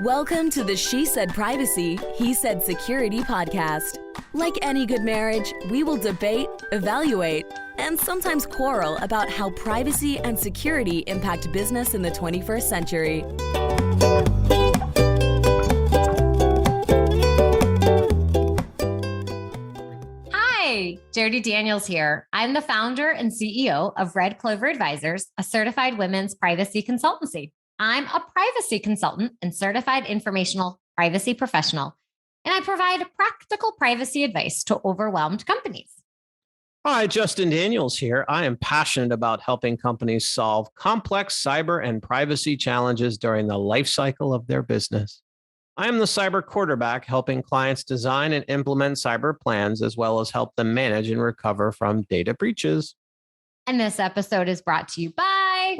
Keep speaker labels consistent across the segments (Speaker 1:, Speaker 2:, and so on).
Speaker 1: Welcome to the She Said Privacy, He Said Security podcast. Like any good marriage, we will debate, evaluate, and sometimes quarrel about how privacy and security impact business in the 21st century.
Speaker 2: Hi, Jody Daniels here. I'm the founder and CEO of Clover Advisors, a certified women's privacy consultancy. I'm a privacy consultant and certified informational privacy professional, and I provide practical privacy advice to overwhelmed companies.
Speaker 3: Hi, Justin Daniels here. I am passionate about helping companies solve complex cyber and privacy challenges during the life cycle of their business. I am the cyber quarterback, helping clients design and implement cyber plans, as well as help them manage and recover from data breaches.
Speaker 2: And this episode is brought to you by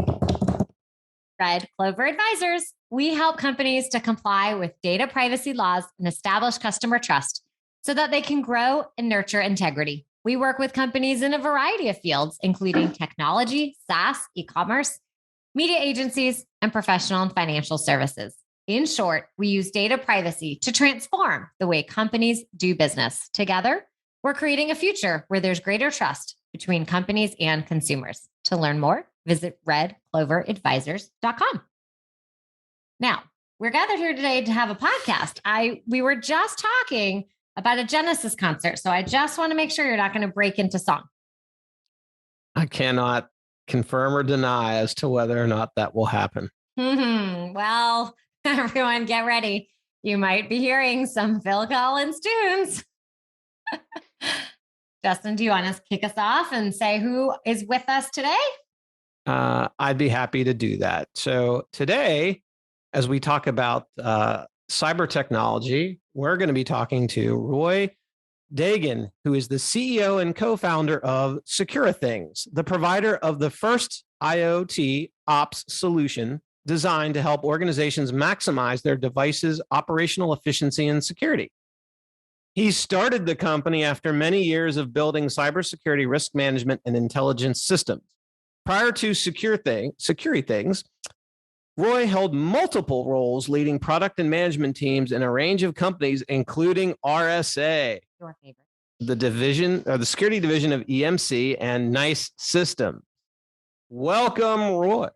Speaker 2: Clover Advisors. We help companies to comply with data privacy laws and establish customer trust so that they can grow and nurture integrity. We work with companies in a variety of fields, including technology, SaaS, e-commerce, media agencies, and professional and financial services. In short, we use data privacy to transform the way companies do business. Together, we're creating a future where there's greater trust between companies and consumers. To learn more, visit redcloveradvisors.com. Now, we're gathered here today to have a podcast. We were just talking about a Genesis concert, so I just want to make sure you're not going to break into song.
Speaker 3: I cannot confirm or deny as to whether or not that will happen.
Speaker 2: Well, everyone get ready. You might be hearing some Phil Collins tunes. Justin, do you want to kick us off and say who is with us today?
Speaker 3: I'd be happy to do that. So today, as we talk about cyber technology, we're going to be talking to Roy Dagan, who is the CEO and co-founder of SecuriThings, the provider of the first IoTOps solution designed to help organizations maximize their devices' operational efficiency and security. He started the company after many years of building cybersecurity risk management and intelligence systems. Prior to SecuriThings, Roy held multiple roles leading product and management teams in a range of companies, including RSA,
Speaker 2: Your favorite,
Speaker 3: the security division of EMC, and NICE Systems. Welcome, Roy.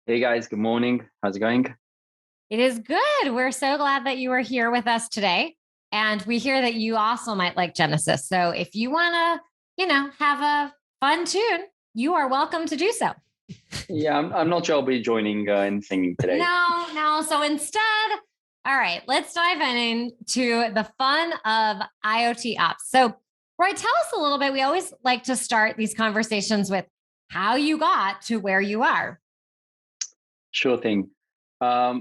Speaker 4: Hey guys, good morning. How's it going?
Speaker 2: it is good. We're so glad that you are here with us today. And we hear that you also might like Genesis. So if you want to, have a fun tune, you are welcome to do so.
Speaker 4: Yeah, I'm not sure I'll be joining and singing today.
Speaker 2: No. So instead, all right, let's dive into the fun of IoTOps. So Roy, tell us a little bit. We always like to start these conversations with how you got to where you are.
Speaker 4: Sure thing.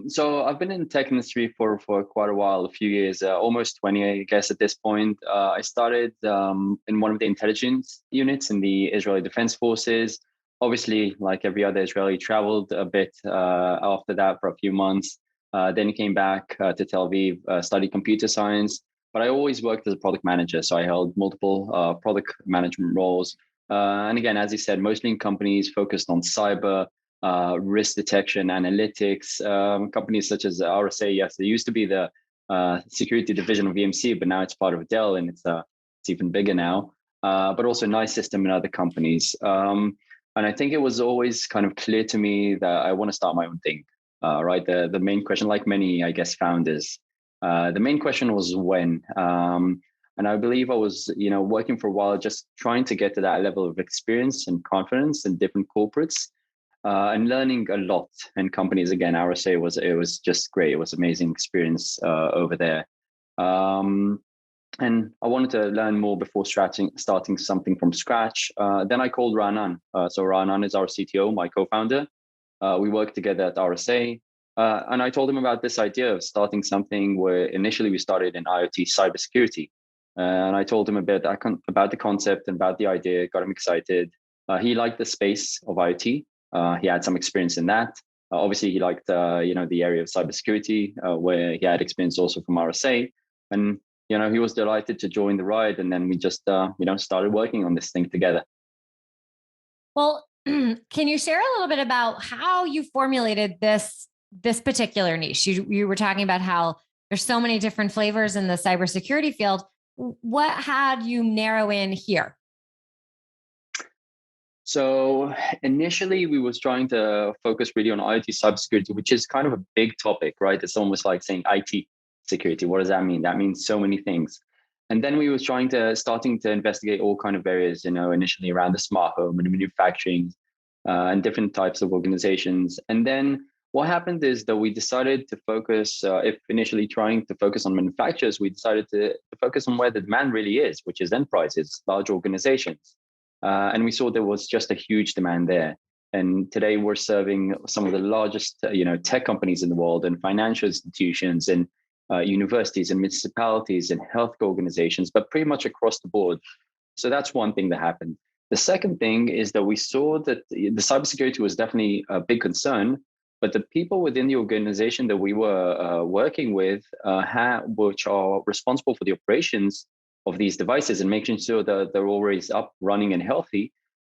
Speaker 4: So I've been in the tech industry for quite a while, a few years, almost 20, I guess, at this point. I started in one of the intelligence units in the Israeli Defense Forces. Obviously, like every other Israeli, traveled a bit after that for a few months. Then came back to Tel Aviv, studied computer science. But I always worked as a product manager. So I held multiple product management roles. And again, as you said, mostly in companies focused on cyber, risk detection, analytics, companies such as RSA. Yes, it used to be the security division of EMC, but now it's part of Dell, and it's even bigger now. But also NICE System and other companies. And I think it was always kind of clear to me that I want to start my own thing. Right, the main question, like many, I guess, founders, the main question was when. And I believe I was, working for a while, just trying to get to that level of experience and confidence in different corporates. And learning a lot in companies. Again, RSA was just great. It was an amazing experience over there. And I wanted to learn more before starting something from scratch. Then I called Ra'anan. So Ra'anan is our CTO, my co-founder. We worked together at RSA. And I told him about this idea of starting something where initially we started in IoT cybersecurity. And I told him a bit about the concept and about the idea, got him excited. He liked the space of IoT. He had some experience in that. Obviously, he liked, the area of cybersecurity, where he had experience also from RSA. And, he was delighted to join the ride. And then we just, started working on this thing together.
Speaker 2: Well, can you share a little bit about how you formulated this this particular niche? You were talking about how there's so many different flavors in the cybersecurity field. What had you narrow in here?
Speaker 4: So initially, we was trying to focus really on IoT cybersecurity, which is kind of a big topic, right? It's almost like saying IT security. What does that mean? That means so many things. And then we was starting to investigate all kind of areas, initially around the smart home and manufacturing and different types of organizations. And then what happened is that we decided to focus, if initially trying to focus on manufacturers, we decided to focus on where the demand really is, which is enterprises, large organizations. And we saw there was just a huge demand there. And today we're serving some of the largest, tech companies in the world, and financial institutions, and universities, and municipalities, and healthcare organizations, but pretty much across the board. So that's one thing that happened. The second thing is that we saw that the cybersecurity was definitely a big concern, but the people within the organization that we were working with, which are responsible for the operations of these devices and making sure that they're always up, running, and healthy,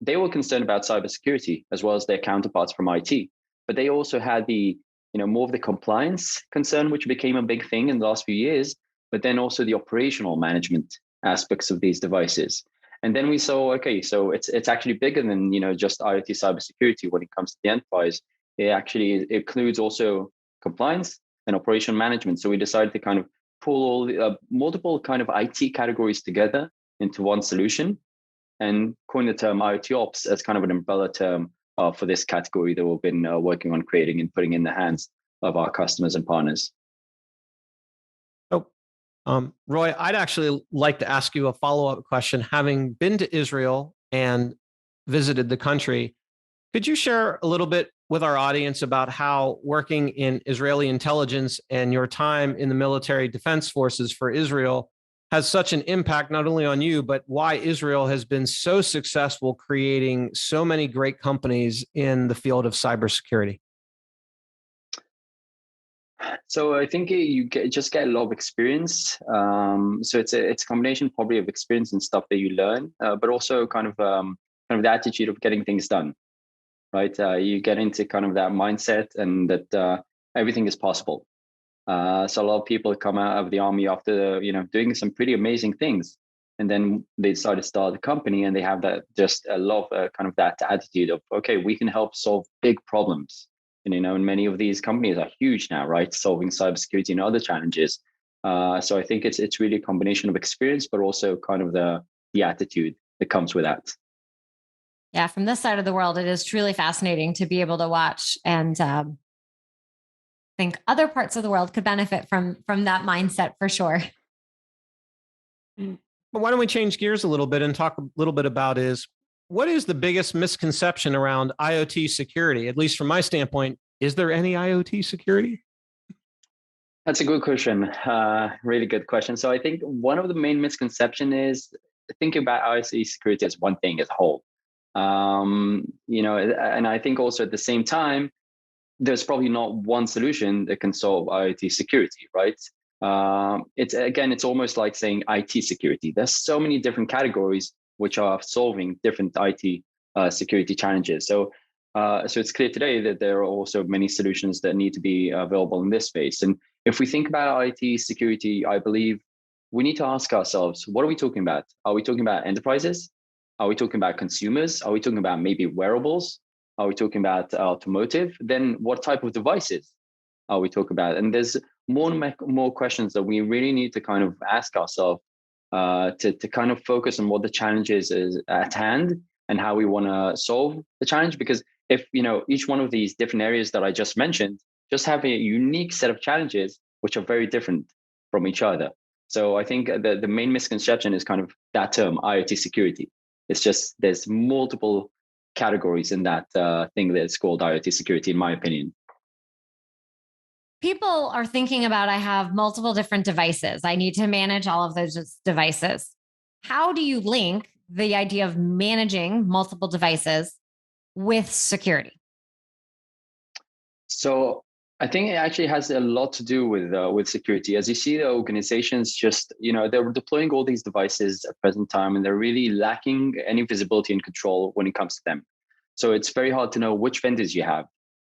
Speaker 4: they were concerned about cybersecurity as well as their counterparts from IT. But they also had the, more of the compliance concern, which became a big thing in the last few years, but then also the operational management aspects of these devices. And then we saw, okay, so it's actually bigger than just IoT cybersecurity when it comes to the enterprise. It actually includes also compliance and operational management. So we decided to kind of pull all the multiple kind of IT categories together into one solution, and coin the term IoTOps as kind of an umbrella term for this category that we've been working on creating and putting in the hands of our customers and partners.
Speaker 3: Roy, I'd actually like to ask you a follow-up question. Having been to Israel and visited the country, could you share a little bit with our audience about how working in Israeli intelligence and your time in the military defense forces for Israel has such an impact not only on you, but why Israel has been so successful creating so many great companies in the field of cybersecurity?
Speaker 4: So I think you just get a lot of experience. So it's a combination probably of experience and stuff that you learn, but also kind of the attitude of getting things done, right? You get into kind of that mindset and that everything is possible. So a lot of people come out of the army after doing some pretty amazing things, and then they decide to start a company, and they have that just a lot of kind of that attitude of, okay, we can help solve big problems. And many of these companies are huge now, right? Solving cybersecurity and other challenges. So I think it's really a combination of experience, but also kind of the attitude that comes with that.
Speaker 2: Yeah, from this side of the world, it is truly fascinating to be able to watch and think other parts of the world could benefit from that mindset for sure.
Speaker 3: But why don't we change gears a little bit and talk a little bit about what is the biggest misconception around IoT security? At least from my standpoint, is there any IoT security?
Speaker 4: That's a good question. Really good question. So I think one of the main misconceptions is thinking about IoT security as one thing as a whole. And I think also at the same time, there's probably not one solution that can solve IoT security, right? It's almost like saying IT security. There's so many different categories which are solving different IT security challenges. So it's clear today that there are also many solutions that need to be available in this space. And if we think about IT security, I believe we need to ask ourselves, what are we talking about? Are we talking about enterprises? Are we talking about consumers? Are we talking about maybe wearables? Are we talking about automotive? Then what type of devices are we talking about? And there's more questions that we really need to kind of ask ourselves to kind of focus on what the challenge is at hand and how we want to solve the challenge. Because if each one of these different areas that I just mentioned just have a unique set of challenges which are very different from each other. So I think the main misconception is kind of that term, IoT security. It's just there's multiple categories in that thing that's called IoT security, in my opinion.
Speaker 2: People are thinking about, I have multiple different devices. I need to manage all of those devices. How do you link the idea of managing multiple devices with security?
Speaker 4: So I think it actually has a lot to do with security. As you see, the organizations just, they're deploying all these devices at present time, and they're really lacking any visibility and control when it comes to them. So it's very hard to know which vendors you have.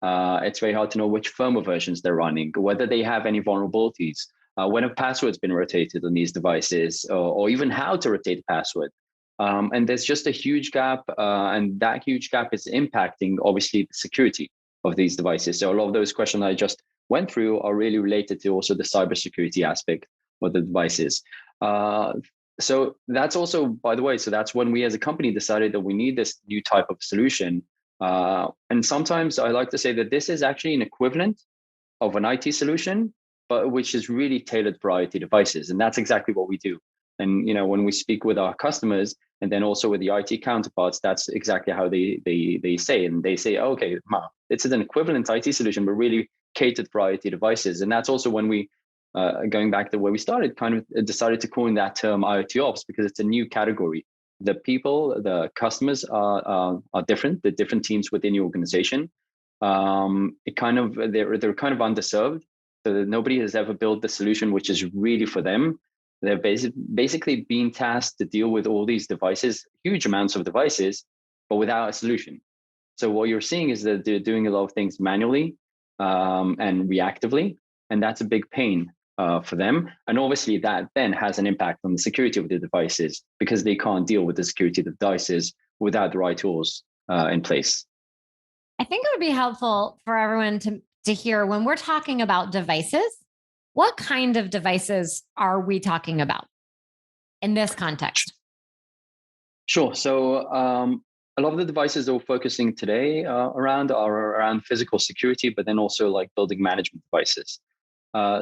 Speaker 4: It's very hard to know which firmware versions they're running, whether they have any vulnerabilities, when a password's been rotated on these devices, or even how to rotate a password. And there's just a huge gap, and that huge gap is impacting, obviously, the security of these devices. So a lot of those questions I just went through are really related to also the cybersecurity aspect of the devices. So that's also, by the way, so that's when we as a company decided that we need this new type of solution. And sometimes I like to say that this is actually an equivalent of an IT solution, but which is really tailored for IoT devices. And that's exactly what we do. And when we speak with our customers and then also with the IT counterparts, that's exactly how they say. And they say, okay, it's an equivalent IT solution, but really catered for IoT devices. And that's also when we, going back to where we started, kind of decided to coin that term IoTOps, because it's a new category. The people, the customers are different. The different teams within the organization. They're kind of underserved. So that nobody has ever built the solution which is really for them. They're basically being tasked to deal with all these devices, huge amounts of devices, but without a solution. So what you're seeing is that they're doing a lot of things manually and reactively, and that's a big pain for them. And obviously that then has an impact on the security of the devices, because they can't deal with the security of the devices without the right tools in place.
Speaker 2: I think it would be helpful for everyone to hear, when we're talking about devices, what kind of devices are we talking about in this context?
Speaker 4: Sure. So a lot of the devices that we're focusing today around are around physical security, but then also like building management devices.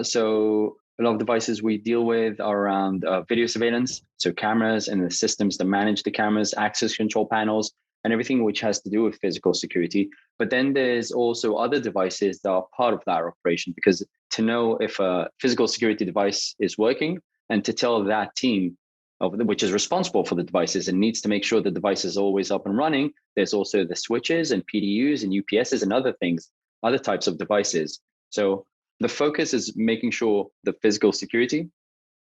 Speaker 4: So a lot of devices we deal with are around video surveillance, so cameras and the systems that manage the cameras, access control panels, and everything which has to do with physical security. But then there's also other devices that are part of that operation, because to know if a physical security device is working and to tell that team which is responsible for the devices and needs to make sure the device is always up and running, there's also the switches and PDUs and UPSs and other things, other types of devices. So the focus is making sure the physical security,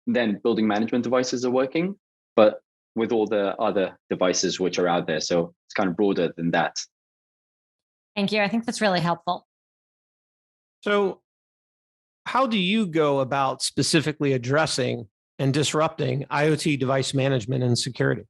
Speaker 4: then building management devices are working, but with all the other devices which are out there. So it's kind of broader than that.
Speaker 2: Thank you. I think that's really helpful.
Speaker 3: So how do you go about specifically addressing and disrupting IoT device management and security?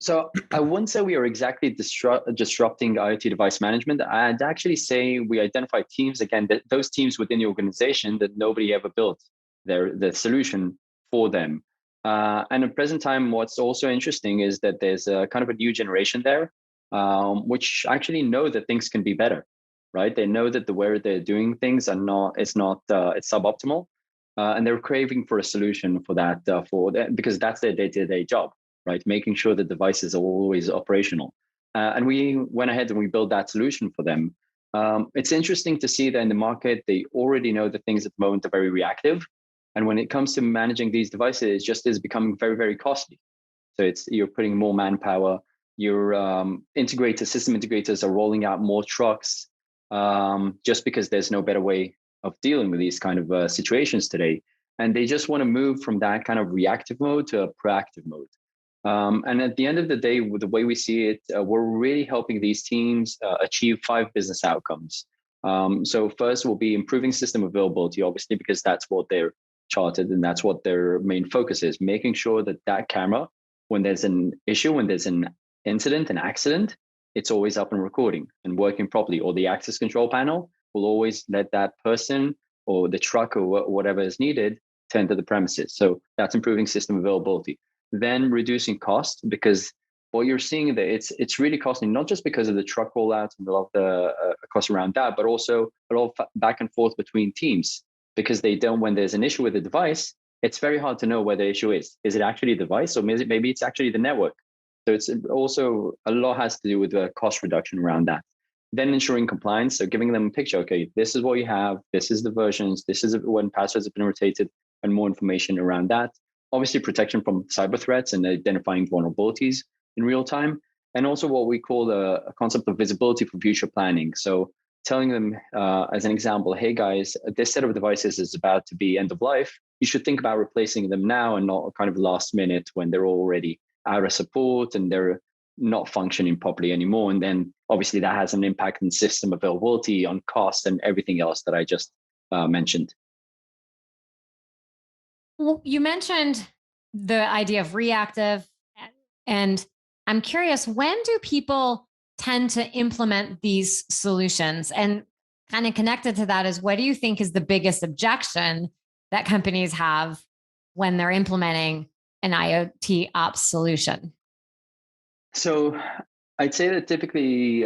Speaker 4: So I wouldn't say we are exactly disrupting IoT device management. I'd actually say we identify teams, again, those teams within the organization that nobody ever built the solution for them. And at present time, what's also interesting is that there's a kind of a new generation there, which actually know that things can be better, right? They know that the way they're doing things it's suboptimal. And they're craving for a solution for that, because that's their day-to-day job, right? Making sure the devices are always operational. And we went ahead and we built that solution for them. It's interesting to see that in the market, they already know that things at the moment are very reactive. And when it comes to managing these devices, it just is becoming very, very costly. So you're putting more manpower, your system integrators are rolling out more trucks, just because there's no better way of dealing with these kind of situations today. And they just want to move from that kind of reactive mode to a proactive mode. And at the end of the day, with the way we see it, we're really helping these teams achieve 5 business outcomes. So first will be improving system availability, obviously, because that's what they're chartered and that's what their main focus is, making sure that camera, when there's an issue, when there's an incident, an accident, it's always up and recording and working properly, or the access control panel will always let that person or the truck or whatever is needed to enter the premises. So that's improving system availability. Then reducing cost, because what you're seeing that it's really costing, not just because of the truck rollouts and a lot of the costs around that, but also a lot of back and forth between teams, because when there's an issue with the device, it's very hard to know where the issue is. Is it actually the device, or maybe it's actually the network? So it's also a lot has to do with the cost reduction around that. Then ensuring compliance, so giving them a picture. Okay, this is what you have. This is the versions. This is when passwords have been rotated, and more information around that. Obviously, protection from cyber threats and identifying vulnerabilities in real time, and also what we call a concept of visibility for future planning. So telling them, as an example, hey guys, this set of devices is about to be end of life. You should think about replacing them now and not kind of last minute when they're already out of support and not functioning properly anymore. And then obviously that has an impact on system availability, on cost, and everything else that I just mentioned.
Speaker 2: Well, you mentioned the idea of reactive, and I'm curious, when do people tend to implement these solutions? And kind of connected to that is, what do you think is the biggest objection that companies have when they're implementing an IoTOps solution?
Speaker 4: So I'd say that typically,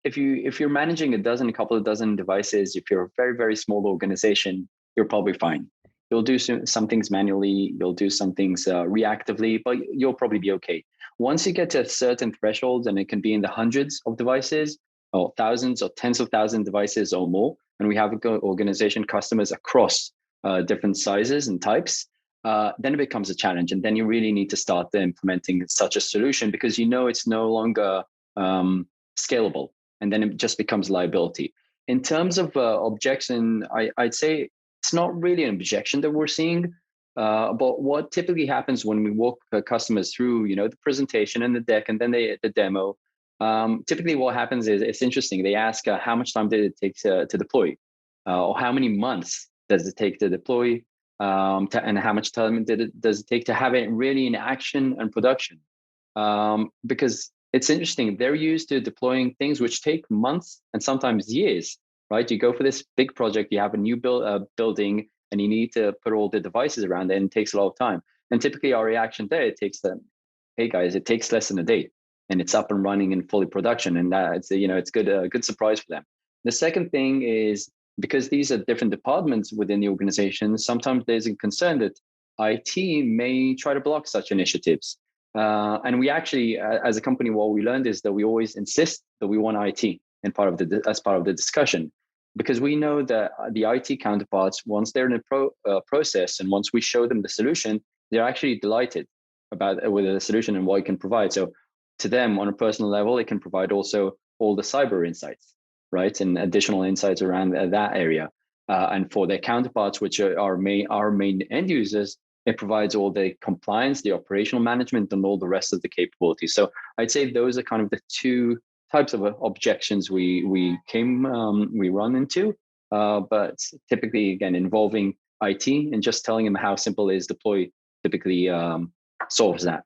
Speaker 4: if you're managing a couple of dozen devices, if you're a very, very small organization, you're probably fine. You'll do some things manually, you'll do some things reactively, but you'll probably be okay. Once you get to a certain threshold, and it can be in the hundreds of devices, or thousands or tens of thousands of devices or more, and we have organization customers across different sizes and types, then it becomes a challenge. And then you really need to start implementing such a solution, because you know it's no longer scalable. And then it just becomes liability. In terms of objection, I'd say it's not really an objection that we're seeing. But what typically happens when we walk customers through, the presentation and the deck, and then the demo, typically what happens is, it's interesting. They ask how much time did it take to deploy, or how many months does it take to deploy, and how much time does it take to have it really in action and production? Because it's interesting, they're used to deploying things which take months and sometimes years, right? You go for this big project, you have a new building, and you need to put all the devices around it, and it takes a lot of time. And typically our reaction there, it takes them, hey guys, it takes less than a day, and it's up and running in fully production. And it's good, a good surprise for them. The second thing is, because these are different departments within the organization, sometimes there's a concern that IT may try to block such initiatives. And we actually, as a company, what we learned is that we always insist that we want IT as part of the discussion, because we know that the IT counterparts, once they're in a process, and once we show them the solution, they're actually delighted with the solution and what it can provide. So to them, on a personal level, it can provide also all the cyber insights, right, and additional insights around that area. And for their counterparts, which are our main end users, it provides all the compliance, the operational management, and all the rest of the capabilities. So I'd say those are kind of the two types of objections we run into, but typically, again, involving IT, and just telling them how simple it is deploy typically solves that.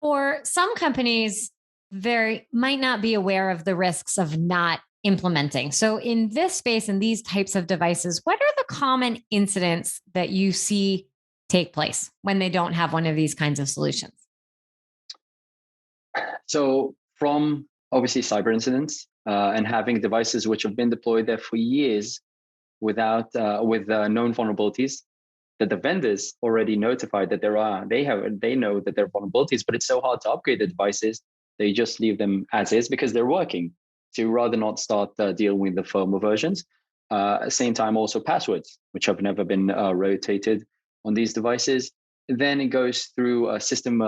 Speaker 2: For some companies, might not be aware of the risks of not implementing. So in this space and these types of devices, what are the common incidents that you see take place when they don't have one of these kinds of solutions?
Speaker 4: So from obviously cyber incidents, and having devices which have been deployed there for years with known vulnerabilities, that the vendors already notified that they know that there are vulnerabilities, but it's so hard to upgrade the devices, they just leave them as is because they're working. So rather not start dealing with the firmware versions. At the same time, also passwords, which have never been rotated on these devices. Then it goes through a system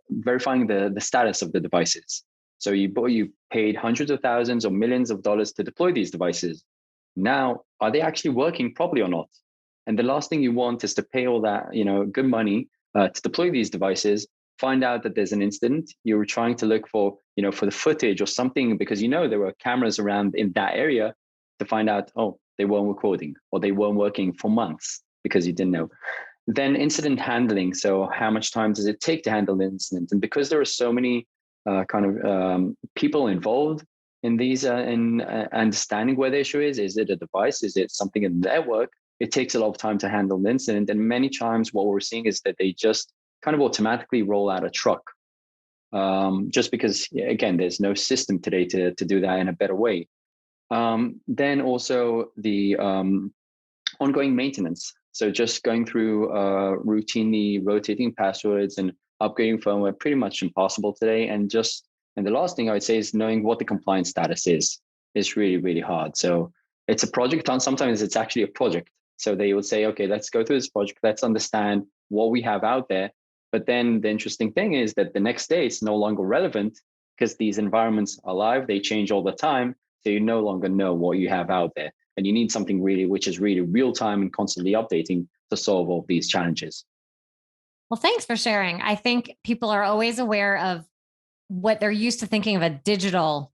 Speaker 4: verifying the status of the devices. So you paid hundreds of thousands or millions of dollars to deploy these devices. Now, are they actually working properly or not? And the last thing you want is to pay all that good money to deploy these devices, find out that there's an incident. You were trying to look for the footage or something, because there were cameras around in that area, to find out, oh, they weren't recording, or they weren't working for months because you didn't know. Then incident handling. So how much time does it take to handle the incident? And because there are so many people involved in these, in understanding where the issue is it a device? Is it something in the network? It takes a lot of time to handle the incident. And many times what we're seeing is that they just kind of automatically roll out a truck, just because, again, there's no system today to do that in a better way. Then also the ongoing maintenance. So just going through routinely rotating passwords and upgrading firmware, pretty much impossible today. And the last thing I would say is knowing what the compliance status is really, really hard. So it's a project. Sometimes it's actually a project. So they would say, okay, let's go through this project. Let's understand what we have out there. But then the interesting thing is that the next day it's no longer relevant, because these environments are live. They change all the time. So you no longer know what you have out there. And you need something which is really real time and constantly updating to solve all these challenges.
Speaker 2: Well, thanks for sharing. I think people are always aware of what they're used to thinking of a digital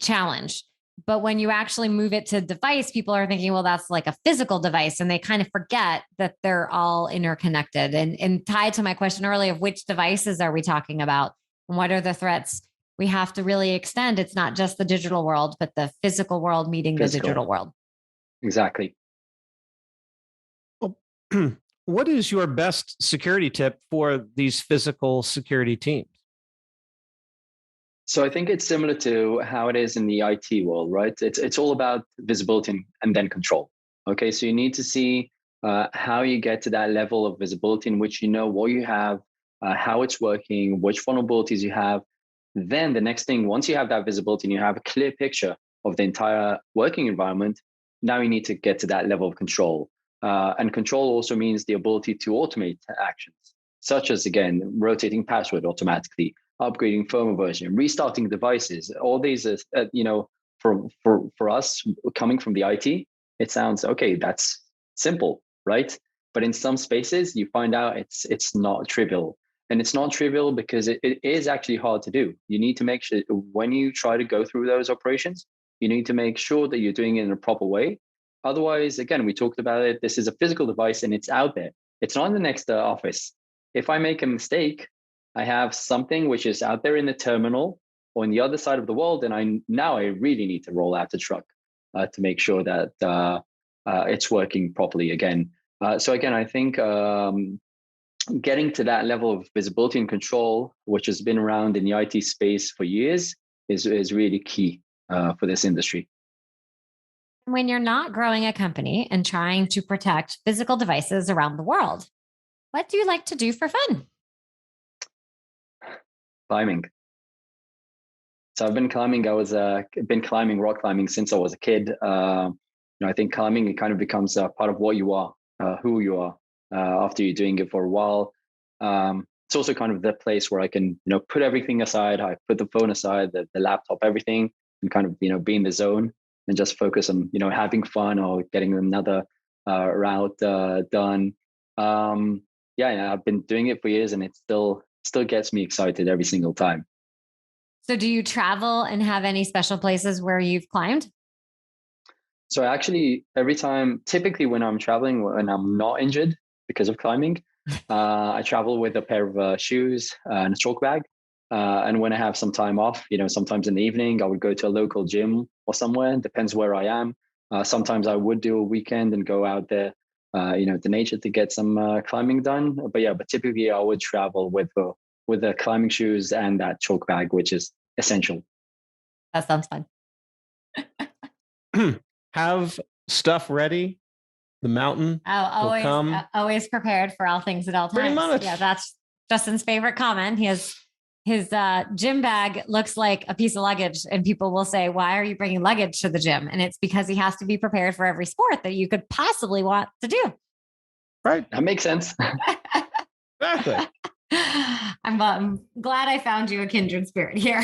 Speaker 2: challenge. But when you actually move it to device, people are thinking, well, that's like a physical device. And they kind of forget that they're all interconnected. And tied to my question earlier of which devices are we talking about and what are the threats we have to really extend? It's not just the digital world, but the physical world meeting the digital world.
Speaker 4: Exactly.
Speaker 3: What is your best security tip for these physical security teams?
Speaker 4: So I think it's similar to how it is in the IT world, right? It's all about visibility and then control. Okay, so you need to see how you get to that level of visibility in which you know what you have, how it's working, which vulnerabilities you have. Then the next thing, once you have that visibility and you have a clear picture of the entire working environment, now you need to get to that level of control. And control also means the ability to automate actions, such as, again, rotating password automatically, upgrading firmware version, restarting devices. All these are, for us coming from the IT, it sounds, okay, that's simple, right? But in some spaces, you find out it's not trivial. And it's not trivial because it is actually hard to do. You need to make sure when you try to go through those operations, you need to make sure that you're doing it in a proper way. Otherwise, again, we talked about it. This is a physical device and it's out there. It's not in the next office. If I make a mistake, I have something which is out there in the terminal or on the other side of the world, and I really need to roll out the truck to make sure that it's working properly again. So again, I think getting to that level of visibility and control, which has been around in the IT space for years, is really key for this industry.
Speaker 2: When you're not growing a company and trying to protect physical devices around the world, what do you like to do for fun?
Speaker 4: Climbing. So I've been climbing. Been climbing, rock climbing since I was a kid. I think climbing, it kind of becomes a part of what you are, who you are, after you're doing it for a while. It's also kind of the place where I can, put everything aside. I put the phone aside, the laptop, everything, and kind of, be in the zone and just focus on, having fun or getting another route done. I've been doing it for years, and it still gets me excited every single time.
Speaker 2: So do you travel and have any special places where you've climbed?
Speaker 4: So actually, every time, typically when I'm traveling, when I'm not injured because of climbing, I travel with a pair of shoes and a chalk bag. And when I have some time off, sometimes in the evening, I would go to a local gym or somewhere. Depends where I am. Sometimes I would do a weekend and go out there, to nature to get some climbing done. But typically I would travel with the climbing shoes and that chalk bag, which is essential.
Speaker 2: That sounds fun.
Speaker 3: Have stuff ready. The mountain will come.
Speaker 2: Always prepared for all things at all times.
Speaker 3: Pretty much.
Speaker 2: Yeah, that's Justin's favorite comment. His gym bag looks like a piece of luggage, and people will say, "Why are you bringing luggage to the gym?" And it's because he has to be prepared for every sport that you could possibly want to do.
Speaker 3: Right.
Speaker 4: That makes sense.
Speaker 3: Exactly.
Speaker 2: I'm glad I found you a kindred spirit here.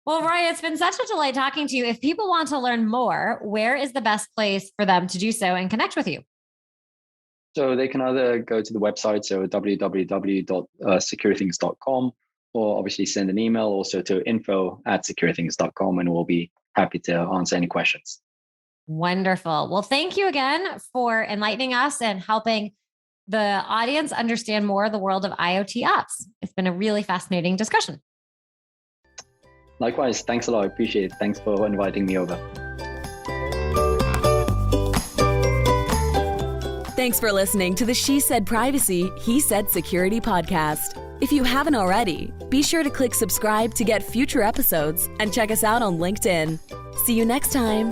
Speaker 2: Well, Roy, it's been such a delight talking to you. If people want to learn more, where is the best place for them to do so and connect with you?
Speaker 4: So they can either go to the website, so www.securithings.com, or obviously send an email also to info@securithings.com, and we'll be happy to answer any questions.
Speaker 2: Wonderful. Well, thank you again for enlightening us and helping the audience understand more of the world of IoTOps. It's been a really fascinating discussion.
Speaker 4: Likewise, thanks a lot. I appreciate it. Thanks for inviting me over.
Speaker 1: Thanks for listening to the She Said Privacy, He Said Security podcast. If you haven't already, be sure to click subscribe to get future episodes and check us out on LinkedIn. See you next time.